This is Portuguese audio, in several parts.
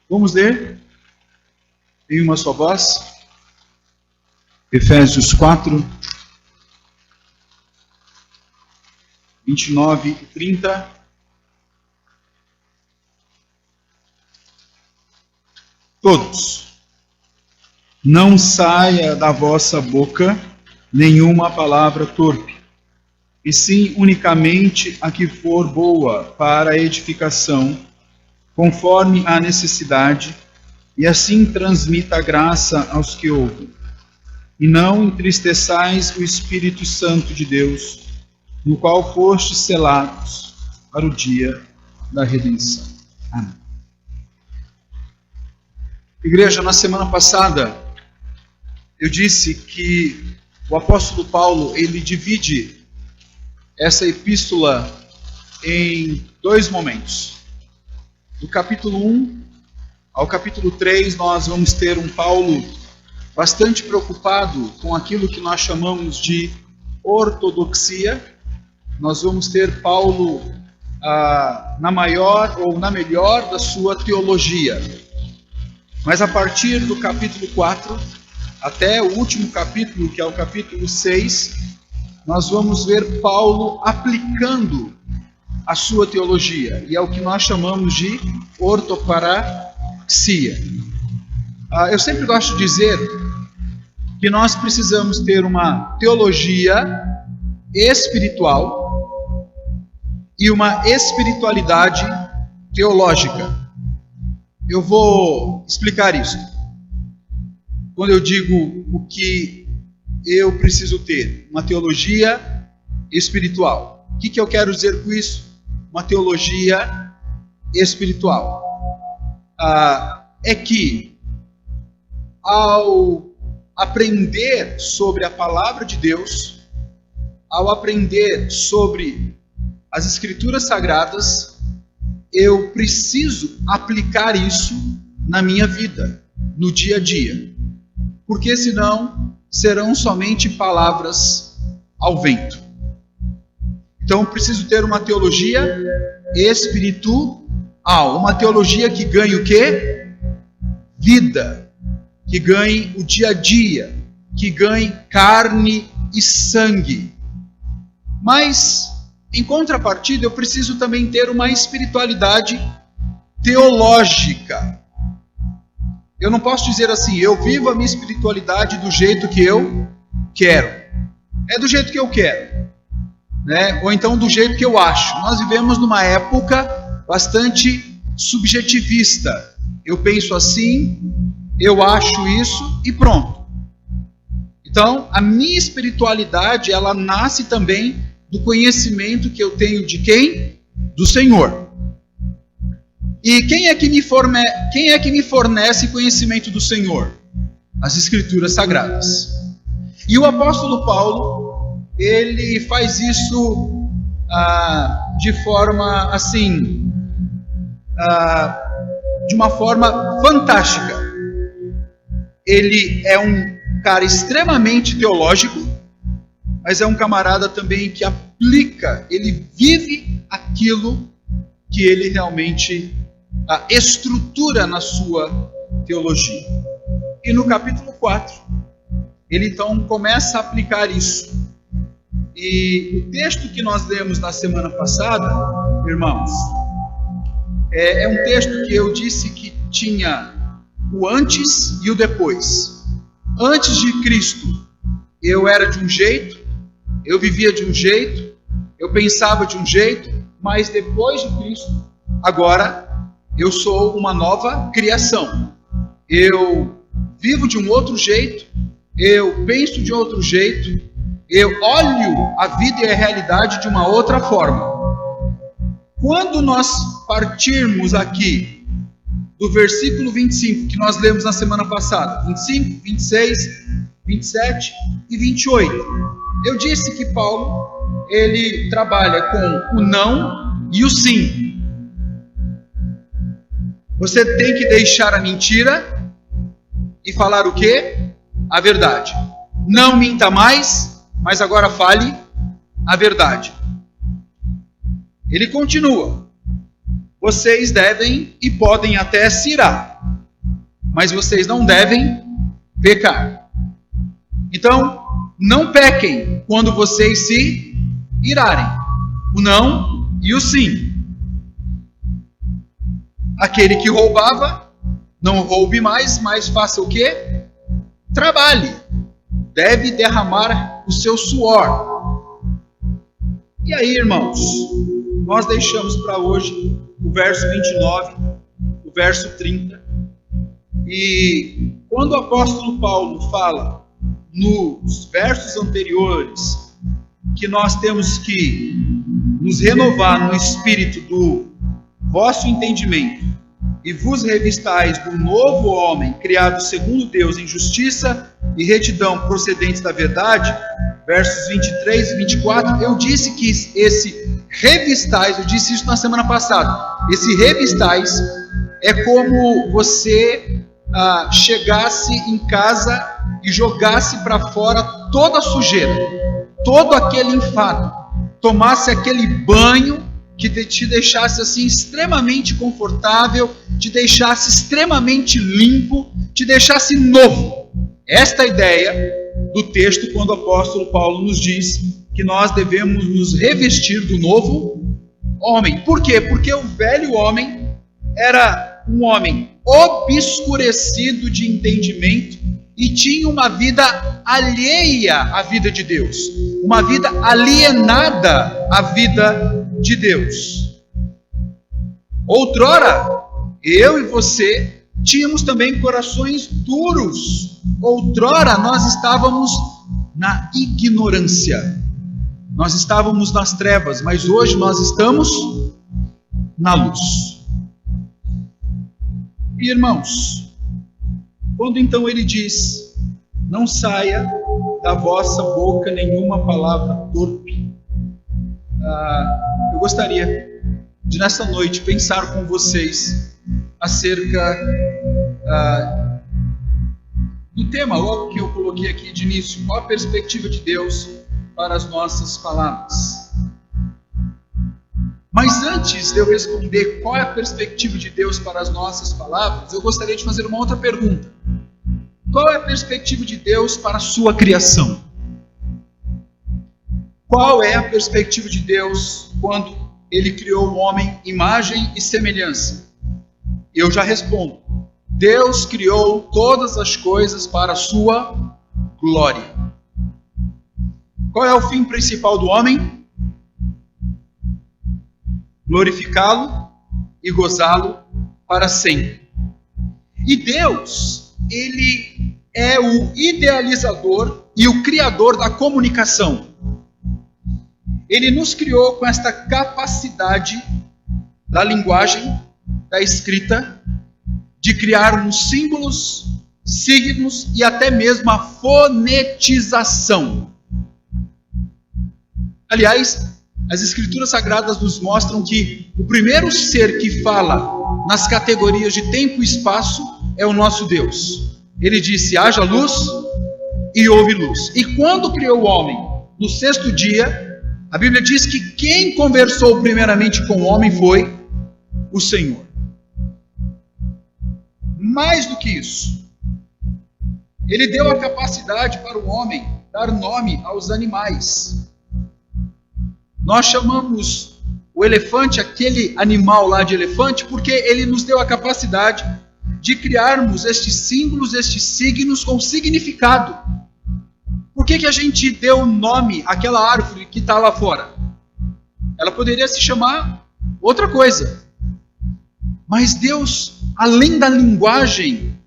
Vamos ler em uma só voz, Efésios 4, 29 e 30. Todos. Não saia da vossa boca nenhuma palavra torpe, e sim unicamente a que for boa para a edificação, conforme a necessidade, e assim transmita a graça aos que ouvem. E não entristeçais o Espírito Santo de Deus, no qual fostes selados para o dia da redenção. Amém. Igreja, na semana passada, eu disse que o apóstolo Paulo, ele divide essa epístola em dois momentos. Do capítulo 1 ao capítulo 3, nós vamos ter um Paulo bastante preocupado com aquilo que nós chamamos de ortodoxia. Nós vamos ter Paulo na maior ou na melhor da sua teologia. Mas a partir do capítulo 4 até o último capítulo, que é o capítulo 6, nós vamos ver Paulo aplicando a sua teologia. E é o que nós chamamos de ortoparaxia. Eu sempre gosto de dizer que nós precisamos ter uma teologia espiritual e uma espiritualidade teológica. Eu vou explicar isso. Quando eu digo o que eu preciso ter, uma teologia espiritual. O que eu quero dizer com isso? Uma teologia espiritual. É que ao aprender sobre a palavra de Deus, ao aprender sobre as Escrituras Sagradas, eu preciso aplicar isso na minha vida, no dia a dia. Porque senão serão somente palavras ao vento. Então eu preciso ter uma teologia espiritual, uma teologia que ganhe o quê? Vida, que ganhe o dia a dia, que ganhe carne e sangue. Mas, em contrapartida, eu preciso também ter uma espiritualidade teológica. Eu não posso dizer assim, eu vivo a minha espiritualidade do jeito que eu quero. É do jeito que eu quero, né? Ou então do jeito que eu acho. Nós vivemos numa época bastante subjetivista. Eu penso assim, eu acho isso e pronto. Então, a minha espiritualidade, ela nasce também do conhecimento que eu tenho de quem? Do Senhor. E quem é que me fornece conhecimento do Senhor? As Escrituras Sagradas. E o apóstolo Paulo, ele faz isso de forma assim, de uma forma fantástica. Ele é um cara extremamente teológico, mas é um camarada também que aplica, ele vive aquilo que ele realmente estrutura na sua teologia. E no capítulo 4, ele então começa a aplicar isso. E o texto que nós lemos na semana passada, irmãos, é um texto que eu disse que tinha o antes e o depois. Antes de Cristo, eu era de um jeito, eu vivia de um jeito, eu pensava de um jeito, mas depois de Cristo, agora eu sou uma nova criação. Eu vivo de um outro jeito, eu penso de outro jeito, eu olho a vida e a realidade de uma outra forma. Quando nós partirmos aqui do versículo 25, que nós lemos na semana passada, 25, 26, 27 e 28, eu disse que Paulo, ele trabalha com o não e o sim. Você tem que deixar a mentira e falar o quê? A verdade. Não minta mais, mas agora fale a verdade. ele continua: vocês devem e podem até se irar, mas vocês não devem pecar. Então, não pequem quando vocês se irarem. O não e o sim. Aquele que roubava, não roube mais, mas faça o quê? Trabalhe. Deve derramar o seu suor. E aí, irmãos, nós deixamos para hoje o verso 29, o verso 30. E quando o apóstolo Paulo fala nos versos anteriores que nós temos que nos renovar no espírito do vosso entendimento e vos revistais do novo homem criado segundo Deus em justiça e retidão procedentes da verdade, versos 23 e 24, eu disse que esse revistais, eu disse isso na semana passada, esse revistais é como você chegasse em casa e jogasse para fora toda a sujeira, todo aquele enfado, tomasse aquele banho que te deixasse assim extremamente confortável, te deixasse extremamente limpo, te deixasse novo. Esta é a ideia do texto quando o apóstolo Paulo nos diz que nós devemos nos revestir do novo homem. Por quê? Porque o velho homem era um homem obscurecido de entendimento e tinha uma vida alheia à vida de Deus, uma vida alienada à vida de Deus. Outrora, eu e você tínhamos também corações duros. Outrora nós estávamos na ignorância, nós estávamos nas trevas, mas hoje nós estamos na luz. E, irmãos, quando então ele diz: não saia da vossa boca nenhuma palavra torpe, eu gostaria de nessa noite pensar com vocês acerca do tema logo que eu coloquei aqui de início: qual a perspectiva de Deus para as nossas palavras. Mas antes de eu responder qual é a perspectiva de Deus para as nossas palavras, eu gostaria de fazer uma outra pergunta. Qual é a perspectiva de Deus para a sua criação? Qual é a perspectiva de Deus quando Ele criou o homem, imagem e semelhança? Eu já respondo: Deus criou todas as coisas para a sua glória. Qual é o fim principal do homem? Glorificá-lo e gozá-lo para sempre. E Deus, Ele é o idealizador e o criador da comunicação. Ele nos criou com esta capacidade da linguagem, da escrita, de criarmos símbolos, signos e até mesmo a fonetização. Aliás, as Escrituras Sagradas nos mostram que o primeiro ser que fala nas categorias de tempo e espaço é o nosso Deus. Ele disse: haja luz e houve luz. E quando criou o homem, no sexto dia, a Bíblia diz que quem conversou primeiramente com o homem foi o Senhor. Mais do que isso, Ele deu a capacidade para o homem dar nome aos animais. Nós chamamos o elefante, aquele animal lá de elefante, porque ele nos deu a capacidade de criarmos estes símbolos, estes signos com significado. Por que a gente deu nome àquela árvore que está lá fora? Ela poderia se chamar outra coisa. Mas Deus, além da linguagem,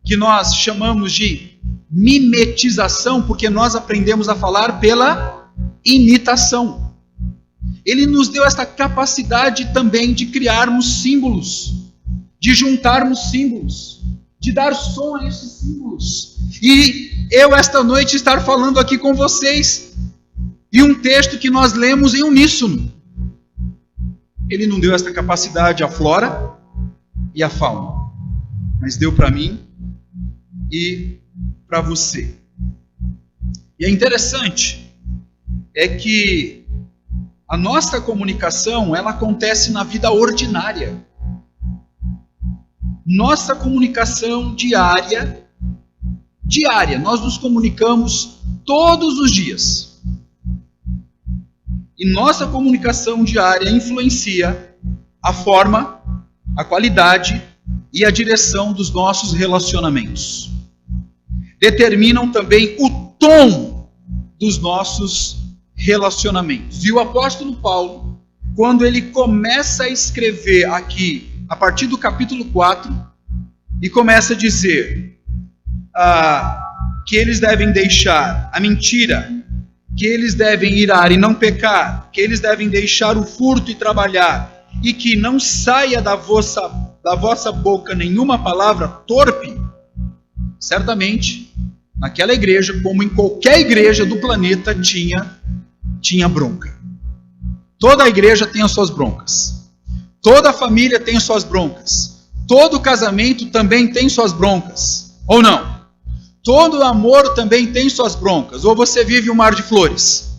que nós chamamos de mimetização, porque nós aprendemos a falar pela imitação, Ele nos deu esta capacidade também de criarmos símbolos, de juntarmos símbolos, de dar som a esses símbolos. E eu esta noite estar falando aqui com vocês, e um texto que nós lemos em uníssono. Ele não deu esta capacidade à flora e à fauna, mas deu para mim e para você. E é interessante, é que A nossa comunicação, ela acontece na vida ordinária. Nossa comunicação diária, nós nos comunicamos todos os dias. E nossa comunicação diária influencia a forma, a qualidade e a direção dos nossos relacionamentos. Determinam também o tom dos nossos relacionamentos. E o apóstolo Paulo, quando ele começa a escrever aqui, a partir do capítulo 4, e começa a dizer que eles devem deixar a mentira, que eles devem irar e não pecar, que eles devem deixar o furto e trabalhar, e que não saia da vossa boca nenhuma palavra torpe, certamente, naquela igreja, como em qualquer igreja do planeta, tinha bronca. Toda a igreja tem as suas broncas. Toda a família tem as suas broncas. Todo casamento também tem suas broncas. Ou não? Todo amor também tem suas broncas. Ou você vive um mar de flores?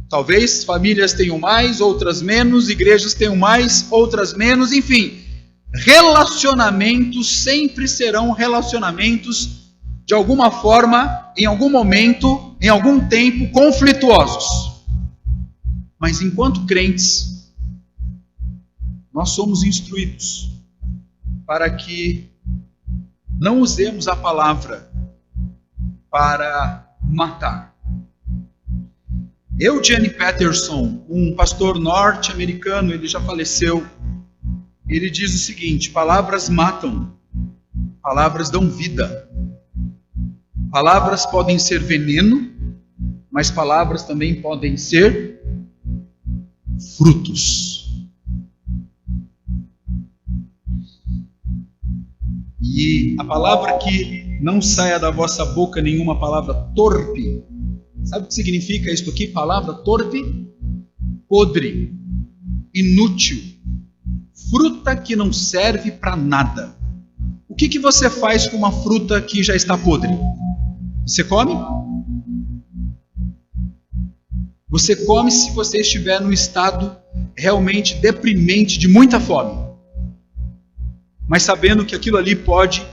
Talvez famílias tenham mais, outras menos. Igrejas tenham mais, outras menos. Enfim, relacionamentos sempre serão relacionamentos de alguma forma, em algum momento, em algum tempo, conflituosos. Mas enquanto crentes, nós somos instruídos para que não usemos a palavra para matar. Eugene Peterson, um pastor norte-americano, ele já faleceu, ele diz o seguinte: palavras matam, palavras dão vida. Palavras podem ser veneno, mas palavras também podem ser frutos. E a palavra que não saia da vossa boca nenhuma palavra torpe. Sabe o que significa isso aqui? Palavra torpe? Podre, inútil, fruta que não serve para nada. O que você faz com uma fruta que já está podre? Você come? Você come se você estiver num estado realmente deprimente, de muita fome. Mas sabendo que aquilo ali pode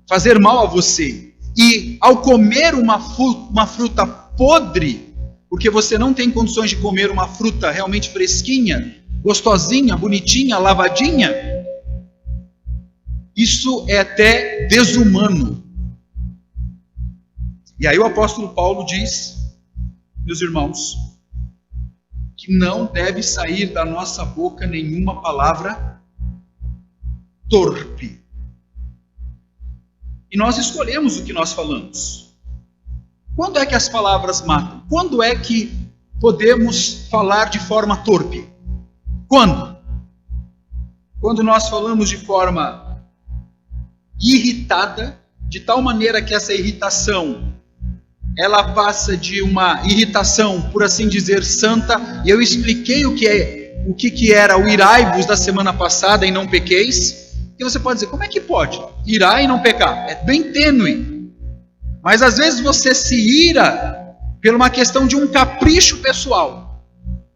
fazer mal a você. E ao comer uma fruta podre, porque você não tem condições de comer uma fruta realmente fresquinha, gostosinha, bonitinha, lavadinha, isso é até desumano. E aí o apóstolo Paulo diz, meus irmãos, que não deve sair da nossa boca nenhuma palavra torpe. E nós escolhemos o que nós falamos. Quando é que as palavras matam? Quando é que podemos falar de forma torpe? Quando? Quando nós falamos de forma irritada, de tal maneira que essa irritação ela passa de uma irritação, por assim dizer, santa. E eu expliquei o que era o irai-vos da semana passada e não pequeis. E você pode dizer, como é que pode? Irar e não pecar? É bem tênue. Mas às vezes você se ira por uma questão de um capricho pessoal.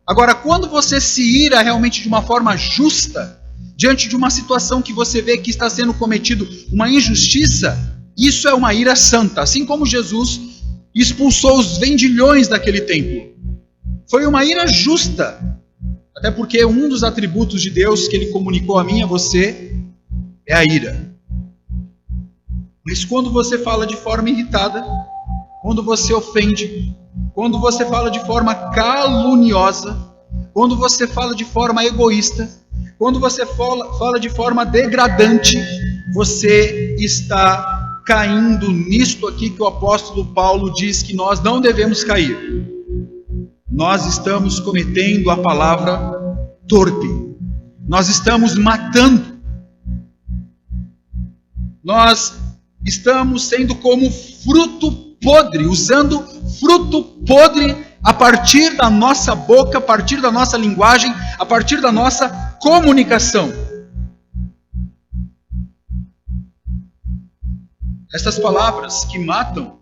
Agora, quando você se ira realmente de uma forma justa, diante de uma situação que você vê que está sendo cometido uma injustiça, isso é uma ira santa. Assim como Jesus expulsou os vendilhões daquele templo. Foi uma ira justa. Até porque um dos atributos de Deus que Ele comunicou a mim e a você é a ira. Mas quando você fala de forma irritada, quando você ofende, quando você fala de forma caluniosa, quando você fala de forma egoísta, quando você fala de forma degradante, você está caindo nisto aqui que o apóstolo Paulo diz que nós não devemos cair. Nós estamos cometendo a palavra torpe. Nós estamos matando. Nós estamos sendo como fruto podre, usando fruto podre a partir da nossa boca, a partir da nossa linguagem, a partir da nossa comunicação. Estas palavras que matam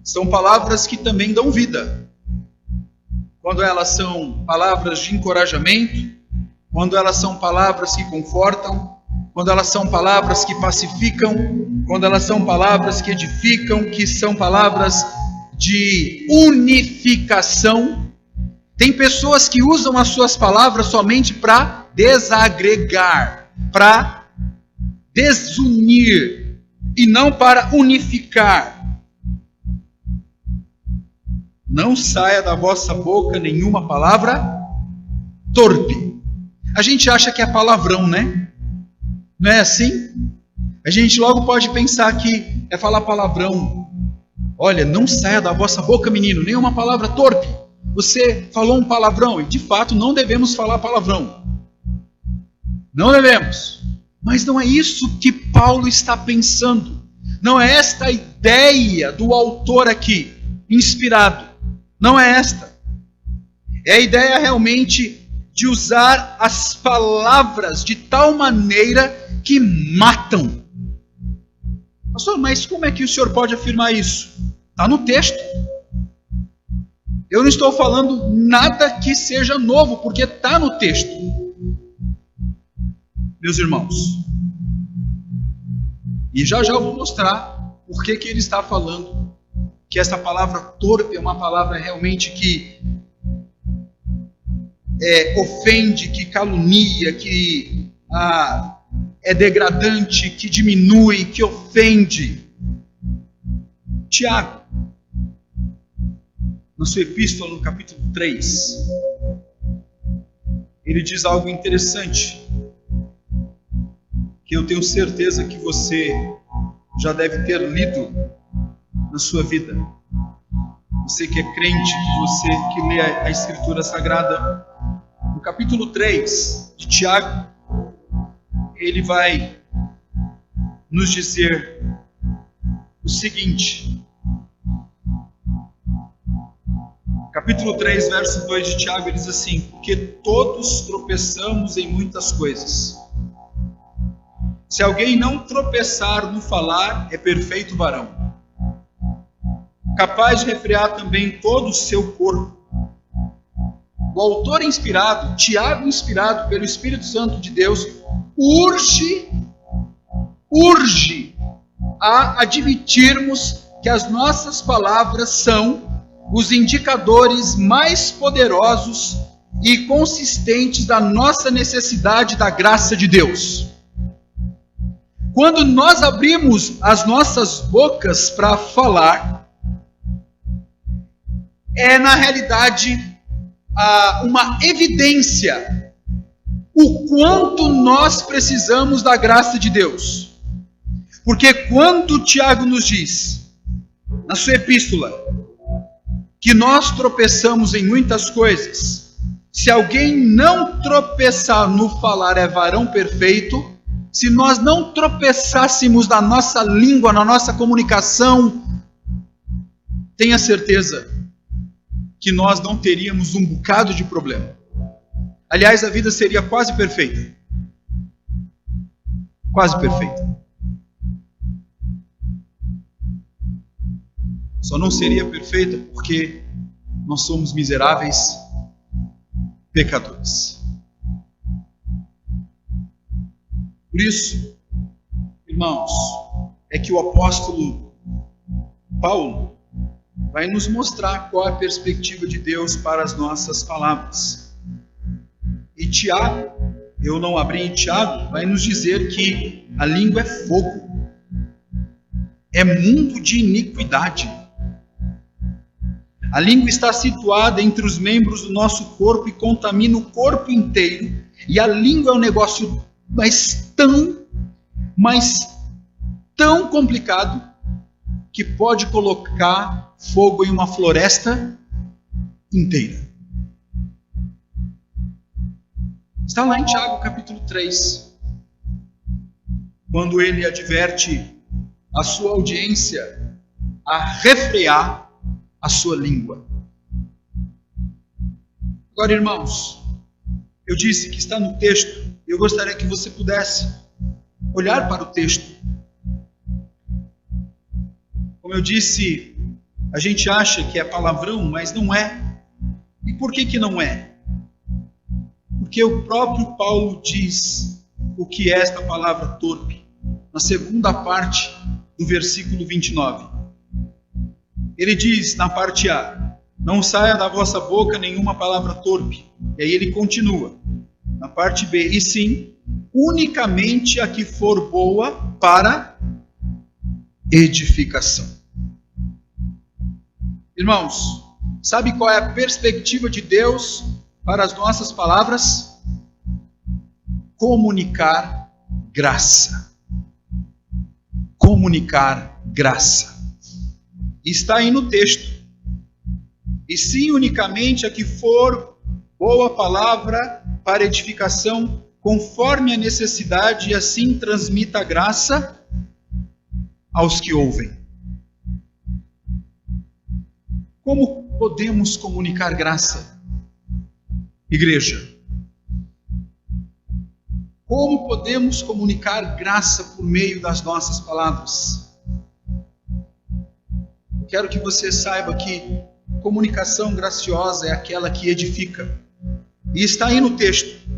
são palavras que também dão vida. quando elas são palavras de encorajamento, quando elas são palavras que confortam, quando elas são palavras que pacificam, quando elas são palavras que edificam, que são palavras de unificação. Tem pessoas que usam as suas palavras somente para desagregar, para desunir e não para unificar. Não saia da vossa boca nenhuma palavra torpe. A gente acha que é palavrão, né? Não é assim? A gente logo pode pensar que é falar palavrão. Olha, não saia da vossa boca, menino, nenhuma palavra torpe. Você falou um palavrão, e de fato não devemos falar palavrão. Não devemos. Mas não é isso que Paulo está pensando. Não é esta a ideia do autor aqui, inspirado. Não é esta. É a ideia realmente de usar as palavras de tal maneira que matam. Pastor, mas como é que o senhor pode afirmar isso? Está no texto. Eu não estou falando nada que seja novo, porque está no texto. Meus irmãos, e já eu vou mostrar por que ele está falando que essa palavra torpe é uma palavra realmente que ofende, que calunia, que é degradante, que diminui, que ofende. Tiago, na sua epístola, no capítulo 3, ele diz algo interessante, que eu tenho certeza que você já deve ter lido na sua vida. Você que é crente, você que lê a Escritura Sagrada, no capítulo 3 de Tiago, ele vai nos dizer o seguinte. Capítulo 3, verso 2 de Tiago, ele diz assim: porque todos tropeçamos em muitas coisas. Se alguém não tropeçar no falar, é perfeito varão, capaz de refrear também todo o seu corpo. O autor inspirado, Tiago, inspirado pelo Espírito Santo de Deus, urge a admitirmos que as nossas palavras são os indicadores mais poderosos e consistentes da nossa necessidade da graça de Deus. Quando nós abrimos as nossas bocas para falar, é na realidade uma evidência o quanto nós precisamos da graça de Deus. Porque quando Tiago nos diz, na sua epístola, que nós tropeçamos em muitas coisas, se alguém não tropeçar no falar é varão perfeito, se nós não tropeçássemos na nossa língua, na nossa comunicação, tenha certeza que nós não teríamos um bocado de problema. Aliás, a vida seria quase perfeita. Quase perfeita. Só não seria perfeita porque nós somos miseráveis pecadores. Por isso, irmãos, é que o apóstolo Paulo vai nos mostrar qual é a perspectiva de Deus para as nossas palavras. E Tiago, eu não abri em Tiago, vai nos dizer que a língua é fogo, é mundo de iniquidade. A língua está situada entre os membros do nosso corpo e contamina o corpo inteiro. E a língua é um negócio tão complicado que pode colocar fogo em uma floresta inteira. Está lá em Tiago capítulo 3, quando ele adverte a sua audiência a refrear a sua língua. Agora, irmãos, eu disse que está no texto. Eu gostaria que você pudesse olhar para o texto. Como eu disse, a gente acha que é palavrão, mas não é. E por que não é? Porque o próprio Paulo diz o que é esta palavra torpe, na segunda parte do versículo 29. Ele diz na parte A: não saia da vossa boca nenhuma palavra torpe. E aí ele continua, na parte B: e sim, unicamente a que for boa para edificação. Irmãos, sabe qual é a perspectiva de Deus para as nossas palavras? Comunicar graça. Comunicar graça. Está aí no texto. E sim, unicamente a que for boa palavra para edificação, conforme a necessidade, e assim transmita a graça aos que ouvem. Como podemos comunicar graça, igreja? Como podemos comunicar graça por meio das nossas palavras? Eu quero que você saiba que comunicação graciosa é aquela que edifica. E está aí no texto.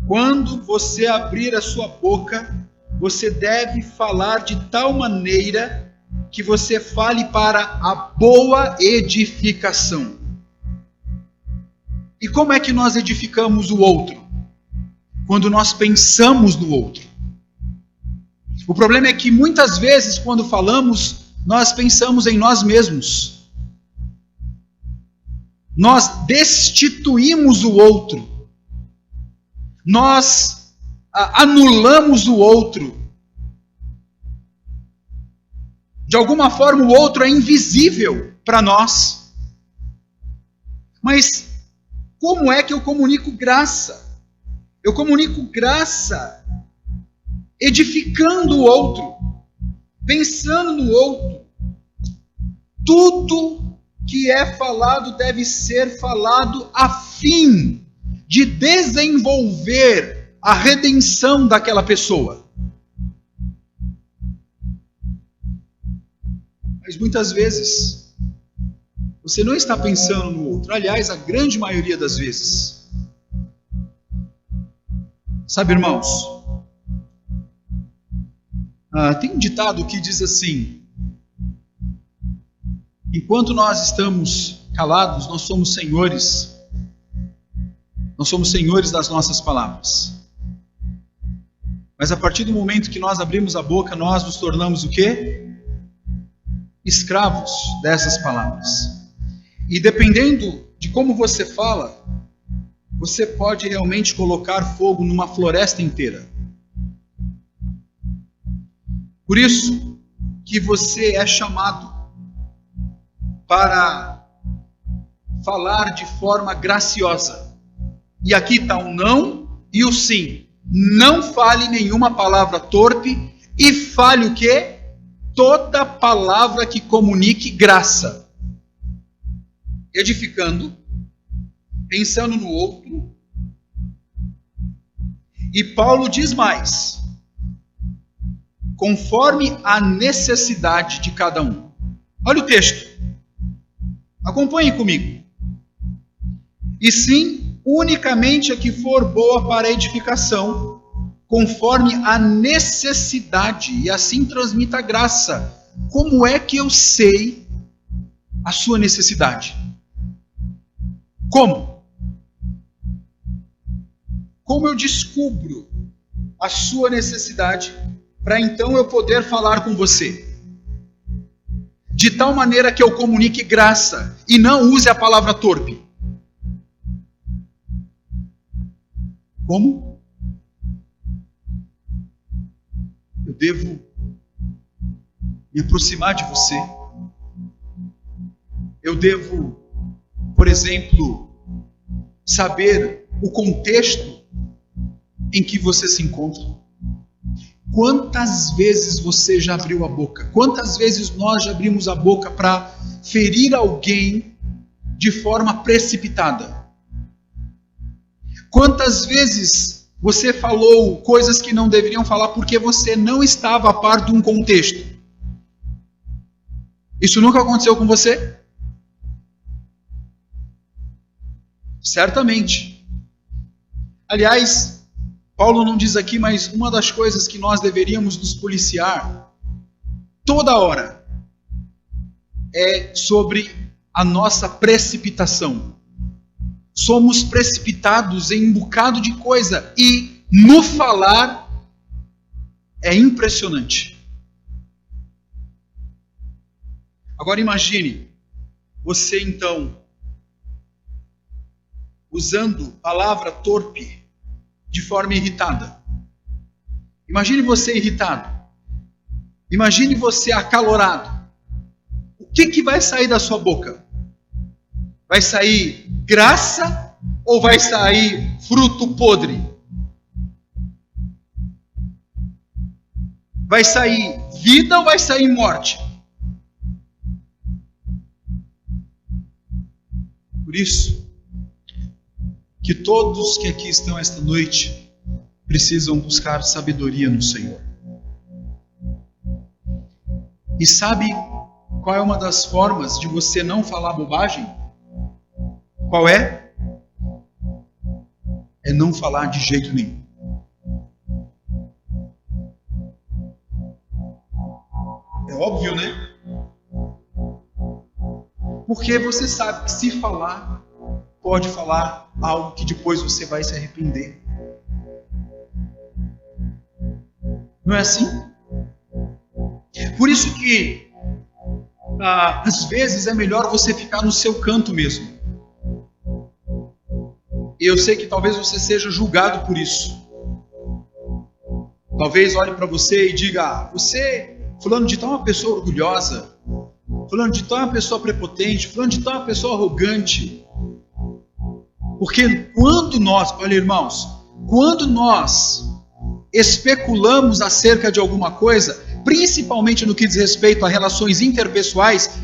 Quando você abrir a sua boca, você deve falar de tal maneira que você fale para a boa edificação. E como é que nós edificamos o outro? Quando nós pensamos no outro. O problema é que muitas vezes, quando falamos, nós pensamos em nós mesmos. Nós destituímos o outro. Nós anulamos o outro. De alguma forma, o outro é invisível para nós. Mas como é que eu comunico graça? Eu comunico graça edificando o outro, pensando no outro. Tudo que é falado deve ser falado a fim de desenvolver a redenção daquela pessoa. Mas muitas vezes você não está pensando no outro. Aliás, a grande maioria das vezes. Sabe, irmãos? Tem um ditado que diz assim: enquanto nós estamos calados, nós somos senhores. Nós somos senhores das nossas palavras. Mas a partir do momento que nós abrimos a boca, nós nos tornamos o quê? Escravos dessas palavras. E dependendo de como você fala, você pode realmente colocar fogo numa floresta inteira. Por isso que você é chamado para falar de forma graciosa. E aqui está o não e o sim. Não fale nenhuma palavra torpe e fale o quê? Toda palavra que comunique graça. Edificando, pensando no outro. E Paulo diz mais: conforme a necessidade de cada um. Olha o texto. Acompanhe comigo. E sim, unicamente a que for boa para a edificação, conforme a necessidade, e assim transmita a graça. Como é que eu sei a sua necessidade? Como? Como eu descubro a sua necessidade para então eu poder falar com você? De tal maneira que eu comunique graça e não use a palavra torpe. Como? Eu devo me aproximar de você. Eu devo, por exemplo, saber o contexto em que você se encontra. Quantas vezes você já abriu a boca? Quantas vezes nós já abrimos a boca para ferir alguém de forma precipitada? Quantas vezes você falou coisas que não deveriam falar porque você não estava a par de um contexto? Isso nunca aconteceu com você? Certamente. Aliás, Paulo não diz aqui, mas uma das coisas que nós deveríamos nos policiar toda hora é sobre a nossa precipitação. Somos precipitados em um bocado de coisa e no falar é impressionante. Agora imagine você então usando palavra torpe de forma irritada. Imagine você irritado. Imagine você acalorado. O que vai sair da sua boca? Vai sair graça ou vai sair fruto podre? Vai sair vida ou vai sair morte? Por isso que todos que aqui estão esta noite precisam buscar sabedoria no Senhor. E sabe qual é uma das formas de você não falar bobagem? Qual é? É não falar de jeito nenhum. É óbvio, né? Porque você sabe que se falar, pode falar algo que depois você vai se arrepender. Não é assim? Por isso que às vezes é melhor você ficar no seu canto mesmo. E eu sei que talvez você seja julgado por isso. Talvez olhe para você e diga: você, fulano de tal, é uma pessoa orgulhosa. Fulano de tal é uma pessoa prepotente. Fulano de tal é uma pessoa arrogante. Porque quando nós, olha irmãos, quando nós especulamos acerca de alguma coisa, principalmente no que diz respeito a relações interpessoais,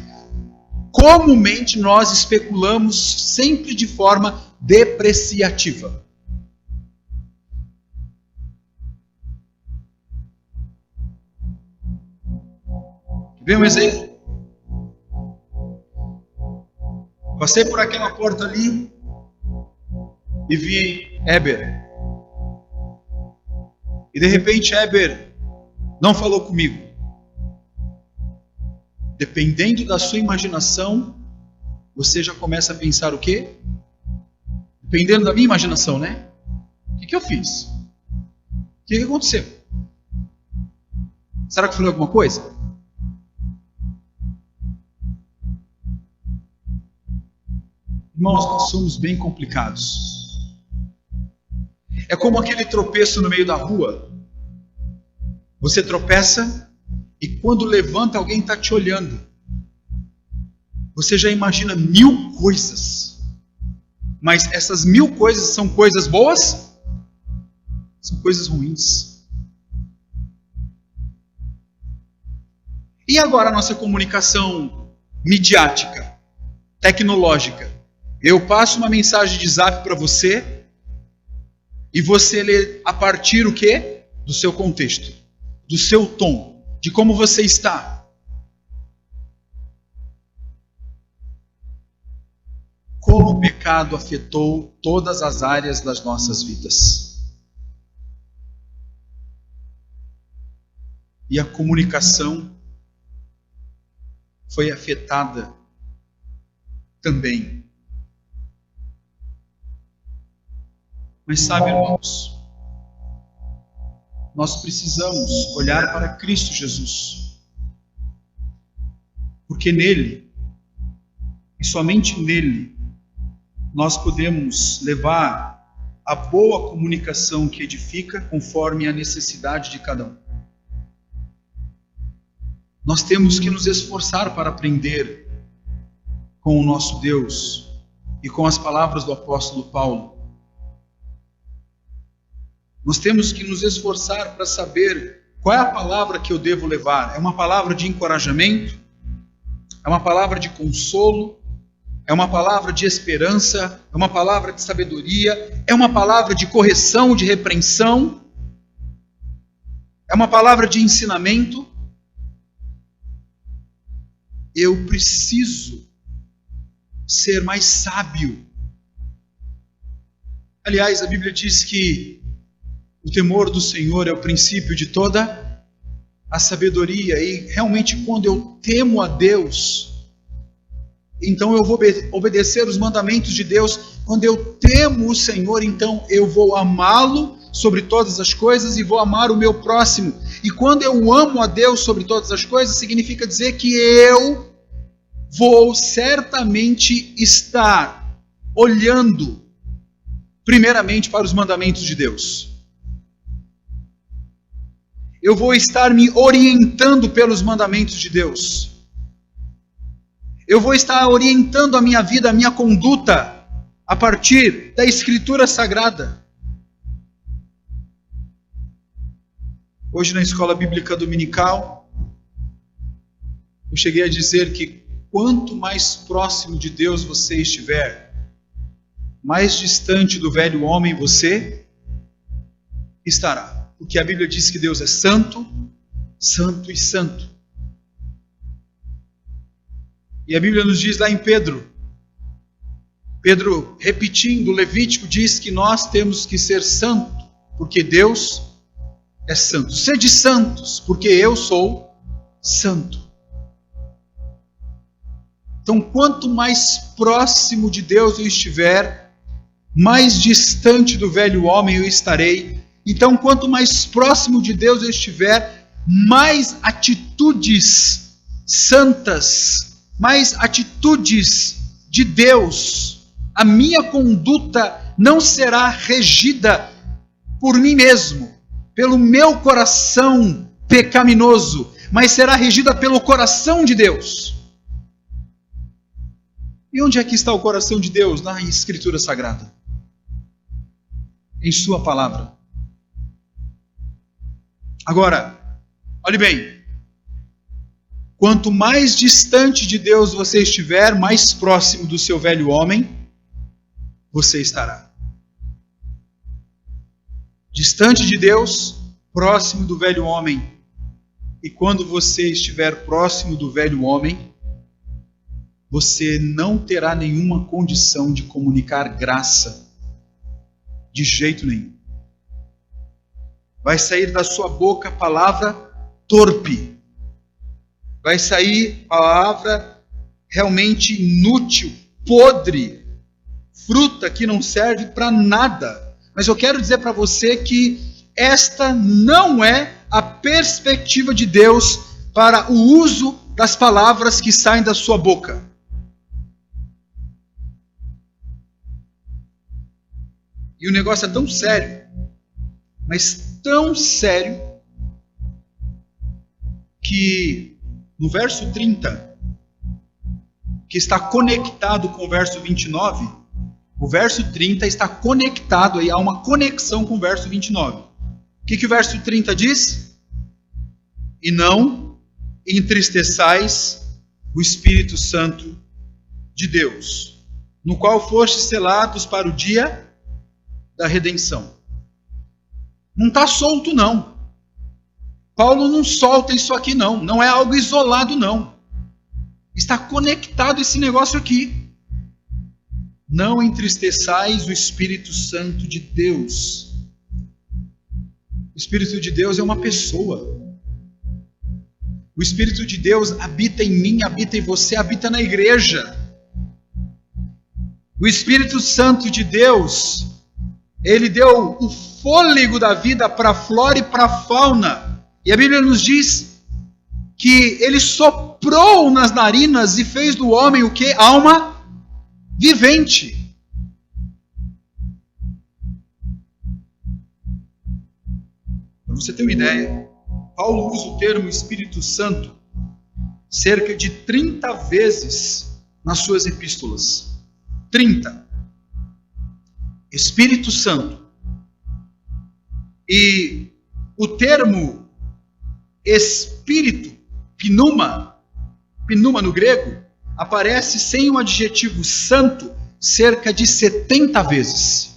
comumente nós especulamos sempre de forma depreciativa. Vê um exemplo? Passei por aquela porta ali e vi Heber. E de repente Heber não falou comigo. Dependendo da sua imaginação, você já começa a pensar o quê? Dependendo da minha imaginação, né? O que eu fiz? O que aconteceu? Será que eu falei alguma coisa? Irmãos, nós somos bem complicados. É como aquele tropeço no meio da rua. Você tropeça e quando levanta alguém está te olhando. Você já imagina 1000 coisas. Mas essas 1000 coisas são coisas boas? São coisas ruins. E agora a nossa comunicação midiática, tecnológica? Eu passo uma mensagem de zap para você e você lê a partir o quê? Do seu contexto, do seu tom, de como você está. Como o pecado afetou todas as áreas das nossas vidas. E a comunicação foi afetada também. Mas sabe, irmãos, nós precisamos olhar para Cristo Jesus. Porque nele, e somente nele, nós podemos levar a boa comunicação que edifica conforme a necessidade de cada um. Nós temos que nos esforçar para aprender com o nosso Deus e com as palavras do apóstolo Paulo. Nós temos que nos esforçar para saber qual é a palavra que eu devo levar. É uma palavra de encorajamento? É uma palavra de consolo? É uma palavra de esperança? É uma palavra de sabedoria? É uma palavra de correção, de repreensão? É uma palavra de ensinamento? Eu preciso ser mais sábio Aliás, a Bíblia diz que o temor do Senhor é o princípio de toda a sabedoria, e realmente quando eu temo a Deus, então eu vou obedecer os mandamentos de Deus. Quando eu temo o Senhor, então eu vou amá-lo sobre todas as coisas e vou amar o meu próximo. E quando eu amo a Deus sobre todas as coisas, significa dizer que eu vou certamente estar olhando primeiramente para os mandamentos de Deus. Eu vou estar me orientando pelos mandamentos de Deus. Eu vou estar orientando a minha vida, a minha conduta, a partir da Escritura Sagrada. Hoje na escola bíblica dominical, eu cheguei a dizer que quanto mais próximo de Deus você estiver, mais distante do velho homem você estará. Porque a Bíblia diz que Deus é santo, santo e santo. E a Bíblia nos diz lá em Pedro, repetindo, Levítico diz que nós temos que ser santos, porque Deus é santo. Sede santos, porque eu sou santo. Então, quanto mais próximo de Deus eu estiver, mais distante do velho homem eu estarei. Então, quanto mais próximo de Deus eu estiver, mais atitudes santas, mais atitudes de Deus. A minha conduta não será regida por mim mesmo, pelo meu coração pecaminoso, mas será regida pelo coração de Deus. E onde é que está o coração de Deus? Na Escritura Sagrada, em sua palavra. Agora, olhe bem, quanto mais distante de Deus você estiver, mais próximo do seu velho homem você estará. Distante de Deus, próximo do velho homem. E quando você estiver próximo do velho homem, você não terá nenhuma condição de comunicar graça, de jeito nenhum. Vai sair da sua boca palavra torpe. Vai sair palavra realmente inútil, podre, fruta que não serve para nada. Mas eu quero dizer para você que esta não é a perspectiva de Deus para o uso das palavras que saem da sua boca. E o negócio é tão sério, mas tão sério, que no verso 30, que está conectado com o verso 29, o verso 30 está conectado, aí há uma conexão com o verso 29. O que o verso 30 diz? E não entristeçais o Espírito Santo de Deus, no qual fostes selados para o dia da redenção. Não está solto, não. Paulo não solta isso aqui, não. Não é algo isolado, não. Está conectado esse negócio aqui. Não entristeçais o Espírito Santo de Deus. O Espírito de Deus é uma pessoa. O Espírito de Deus habita em mim, habita em você, habita na igreja. O Espírito Santo de Deus, ele deu o fôlego da vida para a flora e para a fauna. E a Bíblia nos diz que ele soprou nas narinas e fez do homem o quê? Alma vivente. Para você ter uma ideia, Paulo usa o termo Espírito Santo cerca de 30 vezes nas suas epístolas. 30. Espírito Santo. E o termo espírito, pneuma no grego, aparece sem o adjetivo santo cerca de 70 vezes.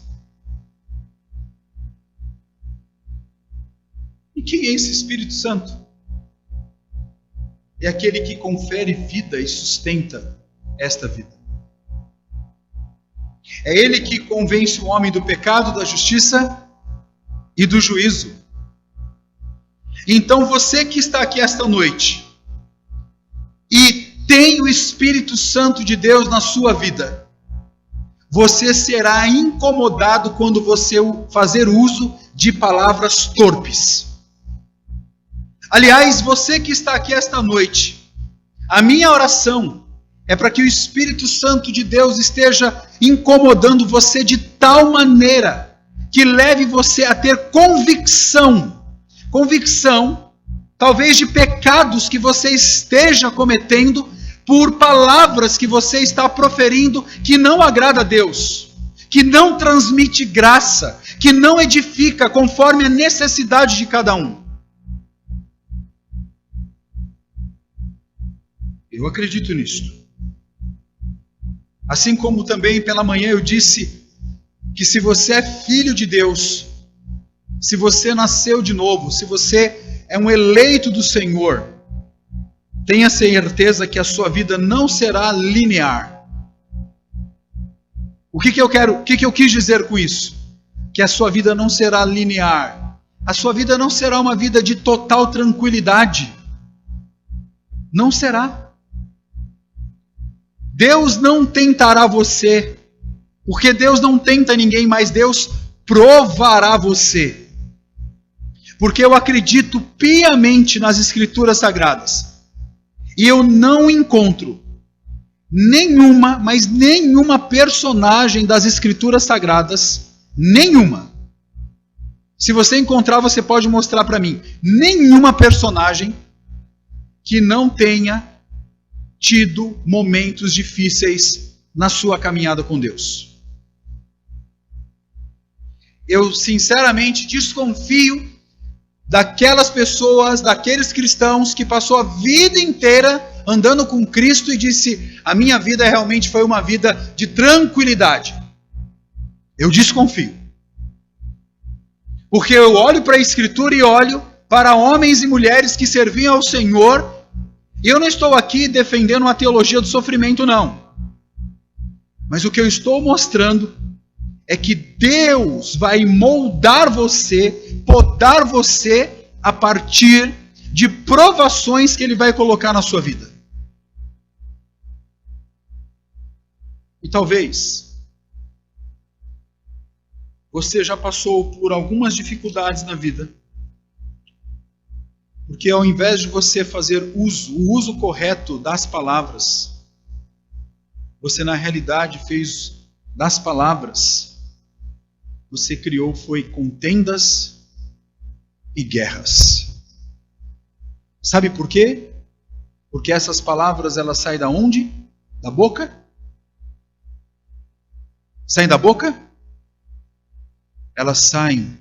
E quem é esse Espírito Santo? É aquele que confere vida e sustenta esta vida. É Ele que convence o homem do pecado, da justiça e do juízo. Então você que está aqui esta noite e tem o Espírito Santo de Deus na sua vida, você será incomodado quando você fazer uso de palavras torpes. Aliás, você que está aqui esta noite, a minha oração é para que o Espírito Santo de Deus esteja incomodando você de tal maneira que leve você a ter convicção, talvez de pecados que você esteja cometendo por palavras que você está proferindo que não agrada a Deus, que não transmite graça, que não edifica conforme a necessidade de cada um. Eu acredito nisto. Assim como também pela manhã eu disse que se você é filho de Deus, se você nasceu de novo, se você é um eleito do Senhor, tenha certeza que a sua vida não será linear. O que eu quis dizer com isso? Que a sua vida não será linear. A sua vida não será uma vida de total tranquilidade. Não será. Deus não tentará você, porque Deus não tenta ninguém, mas Deus provará você. Porque eu acredito piamente nas Escrituras Sagradas. E eu não encontro nenhuma, mas nenhuma personagem das Escrituras Sagradas, nenhuma. Se você encontrar, você pode mostrar para mim. Nenhuma personagem que não tenha tido momentos difíceis na sua caminhada com Deus. Eu sinceramente desconfio daquelas pessoas, daqueles cristãos que passou a vida inteira andando com Cristo e disse: a minha vida realmente foi uma vida de tranquilidade. Eu desconfio. Porque eu olho para a Escritura e olho para homens e mulheres que serviam ao Senhor, e eu não estou aqui defendendo uma teologia do sofrimento, não. Mas o que eu estou mostrando é que Deus vai moldar você, podar você a partir de provações que Ele vai colocar na sua vida. E talvez você já passou por algumas dificuldades na vida, porque ao invés de você fazer o uso correto das palavras, você na realidade fez das palavras, você criou foi contendas e guerras. Sabe por quê? Porque essas palavras, elas saem da onde? Da boca? Saem da boca? Elas saem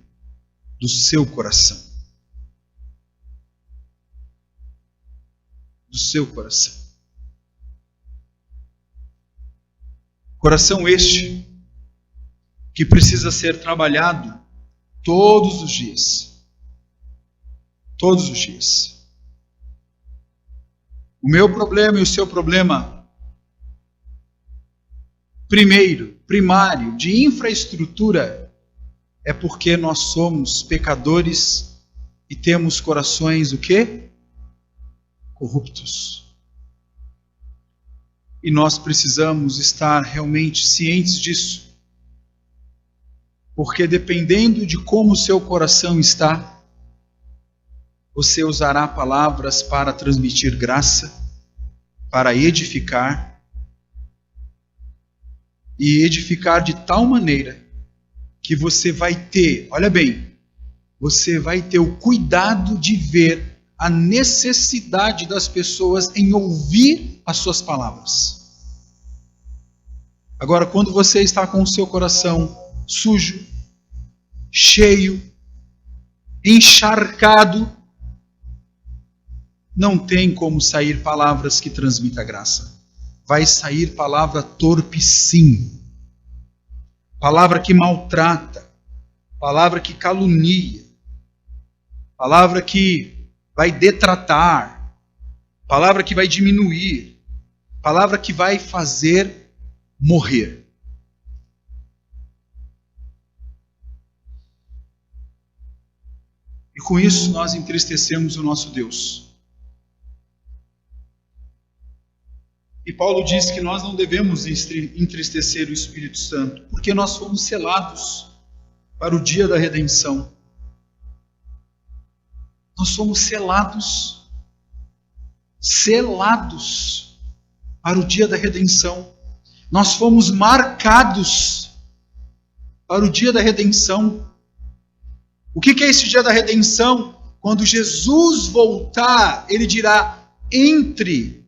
do seu coração. Do seu coração. Coração este que precisa ser trabalhado todos os dias. Todos os dias. O meu problema e o seu problema, primário, de infraestrutura, é porque nós somos pecadores e temos corações o quê? Corruptos. E nós precisamos estar realmente cientes disso. Porque dependendo de como o seu coração está, você usará palavras para transmitir graça, para edificar, e edificar de tal maneira que você vai ter, olha bem, você vai ter o cuidado de ver a necessidade das pessoas em ouvir as suas palavras. Agora, quando você está com o seu coração sujo, cheio, encharcado, não tem como sair palavras que transmitam graça. Vai sair palavra torpe, sim. Palavra que maltrata, palavra que calunia, palavra que vai detratar, palavra que vai diminuir, palavra que vai fazer morrer. E com isso nós entristecemos o nosso Deus. E Paulo diz que nós não devemos entristecer o Espírito Santo, porque nós fomos selados para o dia da redenção. Nós fomos selados para o dia da redenção. Nós fomos marcados para o dia da redenção. O que é esse dia da redenção? Quando Jesus voltar, ele dirá: entre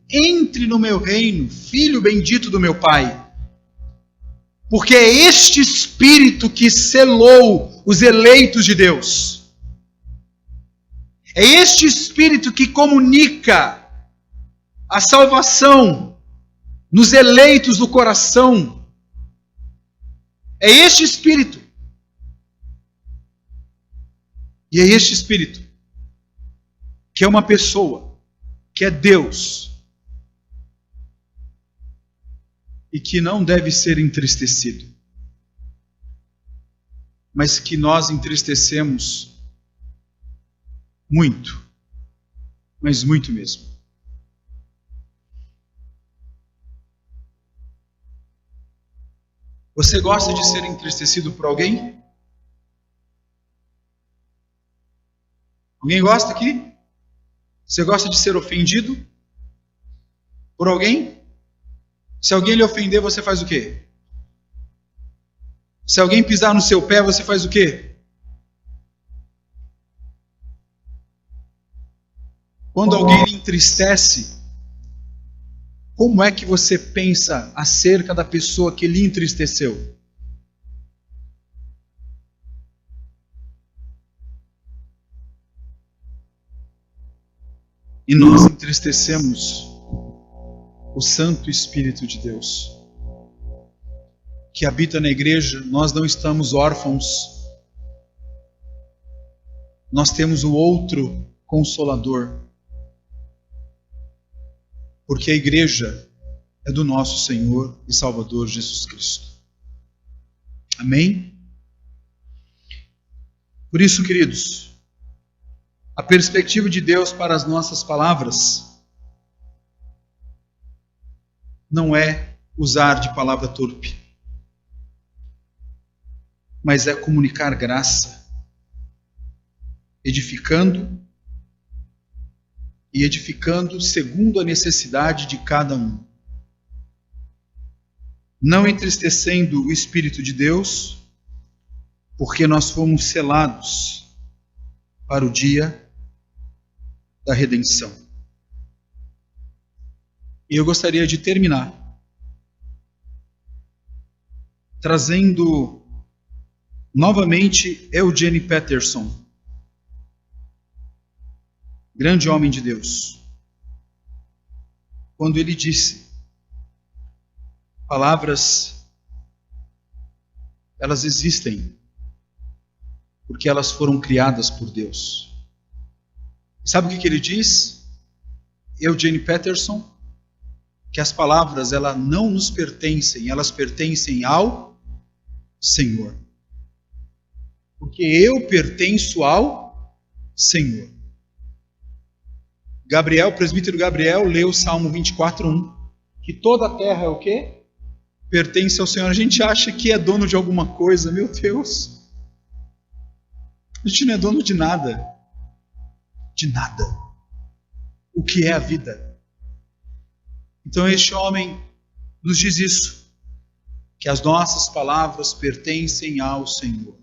no meu reino, filho bendito do meu Pai. Porque é este Espírito que selou os eleitos de Deus. É este Espírito que comunica a salvação nos eleitos do coração. É este Espírito. E é este Espírito que é uma pessoa, que é Deus, e que não deve ser entristecido, mas que nós entristecemos muito, mas muito mesmo. Você gosta de ser entristecido por alguém? Alguém gosta aqui? Você gosta de ser ofendido por alguém? Se alguém lhe ofender, você faz o quê? Se alguém pisar no seu pé, você faz o quê? Quando alguém lhe entristece, como é que você pensa acerca da pessoa que lhe entristeceu? E nós entristecemos o Santo Espírito de Deus que habita na igreja. Nós não estamos órfãos. Nós temos o outro Consolador, porque a igreja é do nosso Senhor e Salvador Jesus Cristo. Amém? Por isso, queridos, a perspectiva de Deus para as nossas palavras não é usar de palavra torpe, mas é comunicar graça, edificando e edificando segundo a necessidade de cada um, não entristecendo o Espírito de Deus, porque nós fomos selados para o dia da redenção. E eu gostaria de terminar trazendo novamente Eugene Peterson, grande homem de Deus, quando ele disse: palavras, elas existem porque elas foram criadas por Deus. Sabe o que ele diz? Eugene Peterson, que as palavras, elas não nos pertencem, elas pertencem ao Senhor. Porque eu pertenço ao Senhor. Gabriel, o presbítero Gabriel, leu o Salmo 24:1, que toda a terra é o quê? Pertence ao Senhor. A gente acha que é dono de alguma coisa, meu Deus. A gente não é dono de nada. De nada. O que é a vida? Então este homem nos diz isso, que as nossas palavras pertencem ao Senhor.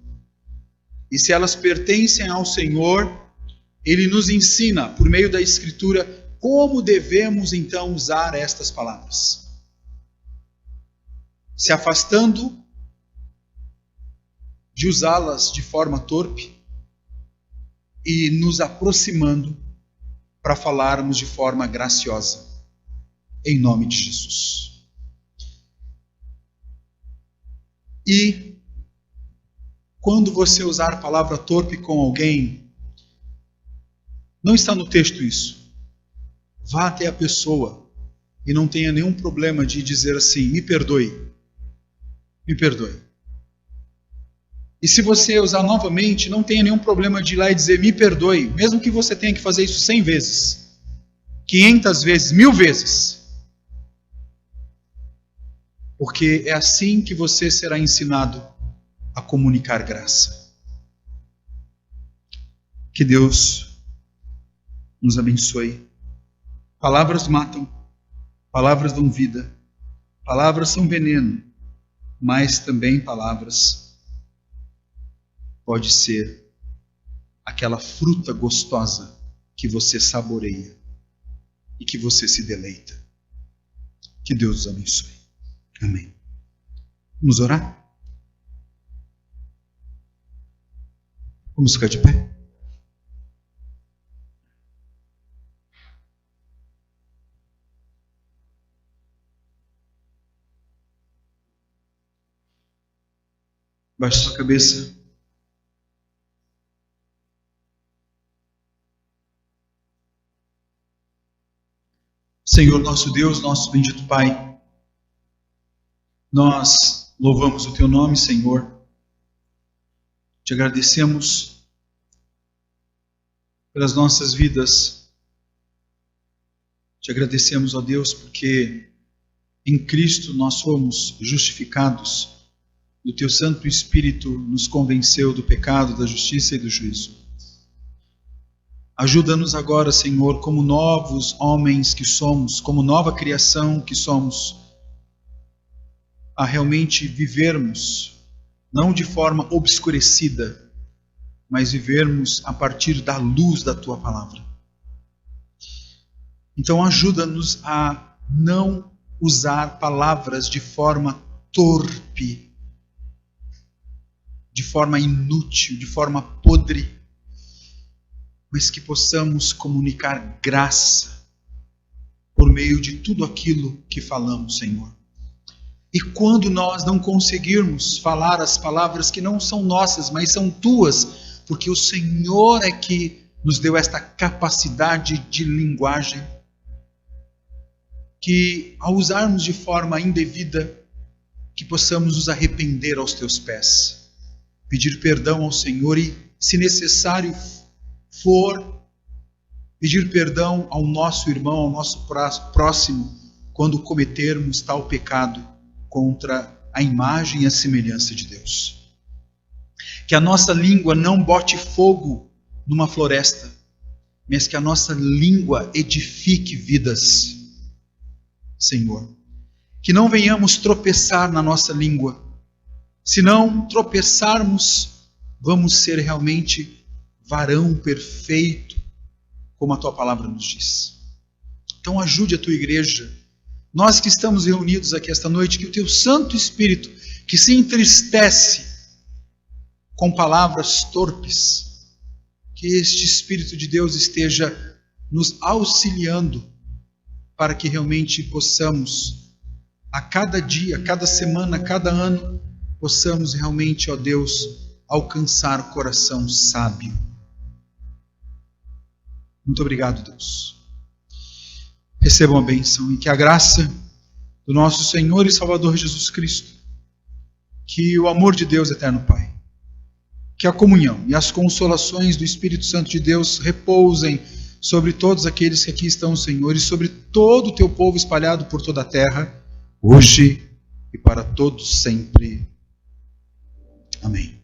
E se elas pertencem ao Senhor, Ele nos ensina, por meio da Escritura, como devemos então usar estas palavras. Se afastando de usá-las de forma torpe e nos aproximando para falarmos de forma graciosa. Em nome de Jesus. E quando você usar a palavra torpe com alguém, não está no texto isso. Vá até a pessoa e não tenha nenhum problema de dizer assim: me perdoe. Me perdoe. E se você usar novamente, não tenha nenhum problema de ir lá e dizer, me perdoe, mesmo que você tenha que fazer isso 100 vezes, 500 vezes, 1000 vezes. Porque é assim que você será ensinado a comunicar graça. Que Deus nos abençoe. Palavras matam, palavras dão vida, palavras são veneno, mas também palavras pode ser aquela fruta gostosa que você saboreia e que você se deleita. Que Deus os abençoe. Amém. Vamos orar? Vamos ficar de pé? Baixe sua cabeça. Senhor nosso Deus, nosso bendito Pai, nós louvamos o Teu nome, Senhor. Te agradecemos pelas nossas vidas. Te agradecemos, ó Deus, porque em Cristo nós fomos justificados. O Teu Santo Espírito nos convenceu do pecado, da justiça e do juízo. Ajuda-nos agora, Senhor, como novos homens que somos, como nova criação que somos, a realmente vivermos, não de forma obscurecida, mas vivermos a partir da luz da Tua palavra. Então ajuda-nos a não usar palavras de forma torpe, de forma inútil, de forma podre, mas que possamos comunicar graça por meio de tudo aquilo que falamos, Senhor. E quando nós não conseguirmos falar as palavras que não são nossas, mas são Tuas, porque o Senhor é que nos deu esta capacidade de linguagem, que ao usarmos de forma indevida, que possamos nos arrepender aos Teus pés, pedir perdão ao Senhor e, se necessário for, pedir perdão ao nosso irmão, ao nosso próximo, quando cometermos tal pecado contra a imagem e a semelhança de Deus. Que a nossa língua não bote fogo numa floresta, mas que a nossa língua edifique vidas, Senhor. Que não venhamos tropeçar na nossa língua. Se não tropeçarmos, vamos ser realmente varão perfeito, como a Tua palavra nos diz. Então ajude a Tua igreja, nós que estamos reunidos aqui esta noite, que o Teu Santo Espírito, que se entristece com palavras torpes, que este Espírito de Deus esteja nos auxiliando para que realmente possamos, a cada dia, a cada semana, a cada ano, possamos realmente, ó Deus, alcançar o coração sábio. Muito obrigado, Deus. Recebam a bênção e que a graça do nosso Senhor e Salvador Jesus Cristo, que o amor de Deus eterno Pai, que a comunhão e as consolações do Espírito Santo de Deus repousem sobre todos aqueles que aqui estão, Senhor, e sobre todo o Teu povo espalhado por toda a terra, hoje e para todos sempre. Amém.